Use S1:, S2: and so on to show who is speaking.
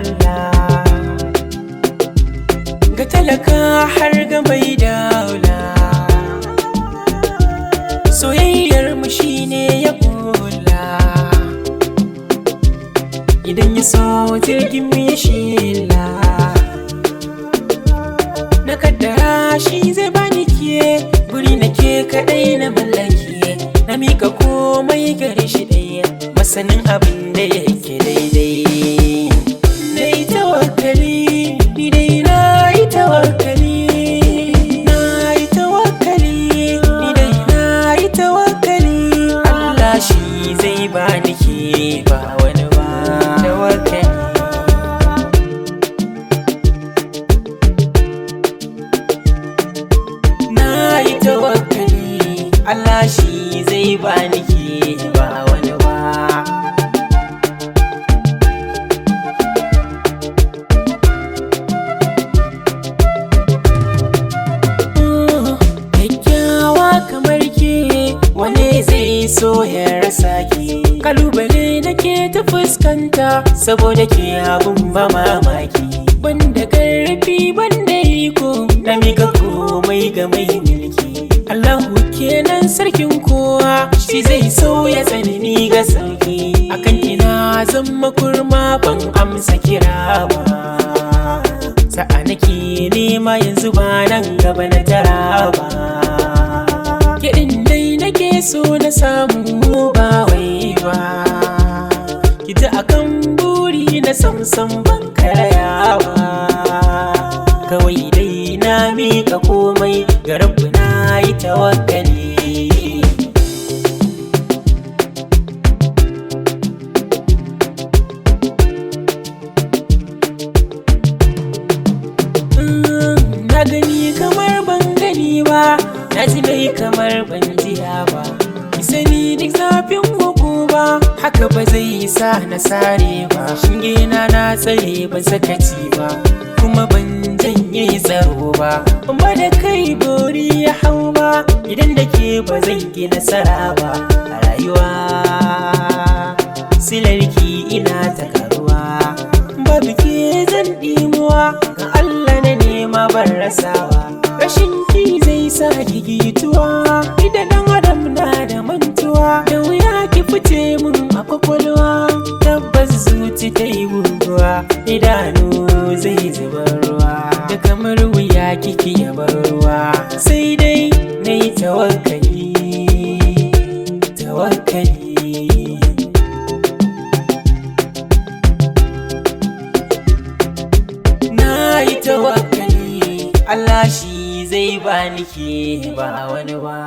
S1: Allah ga talaka har ga mai daula soyayyar mu shine ya kula idan ya so jirgin mu ya shela na kaddara shi zai bani ke guri nake kadai na mallake na mika komai gare shi ɗaya masanin abin da yake daidai na yi tawakkali ni dai na yi tawakkali na yi tawakkali ni dai na yi tawakkali Allah shi zai bani ke ba wani ba tawakkali na yi tawakkali Allah shi zai bani ke ba wani ba kyakkyawa kamar ke wane zai so ya rasa ki kalubale nake ta fuskanta saboda ke abun ba mamaki banda karfi banda iko na mika komai ga mai mulki Allahu kenan sarkin kowa shi zai sauya tsanani ga sauki akan ina zama kurma ban amsa kira ba sa'a nake nema yanzu ba nan gaba na tara ba kiɗin dai nake so na samu ba wai ba ki ji akan buri na samsam ban karaya ba kawai dai na mika komai ga rabbi na yi tawakkali na gani kamar ban gani ba na ji mai kamar ban jiya ba ki sani duk zafin hukuma haka ba zai sa na sare ba shinge na tsare ba sakaci ba kuma ban janye tsaro ba amma da kai bori ya hau ba idan da ke ba zan yi nasara ba a rayuwa silarki ina ta karuwa babu ke zan ɗimuwa ga Allah na nema ban rasawa rashin ki zai sa gigituwa idan dan adam na da mantuwa da wuya ki fice mun a kwakwalwa tabbas zuci ta yi guguwa idanu zai zuba ruwa da kamar wuya kiki ya bar ruwa sai dai na yi tawakkali na yi tawakkali Allah shi zai bani ke ba wani ba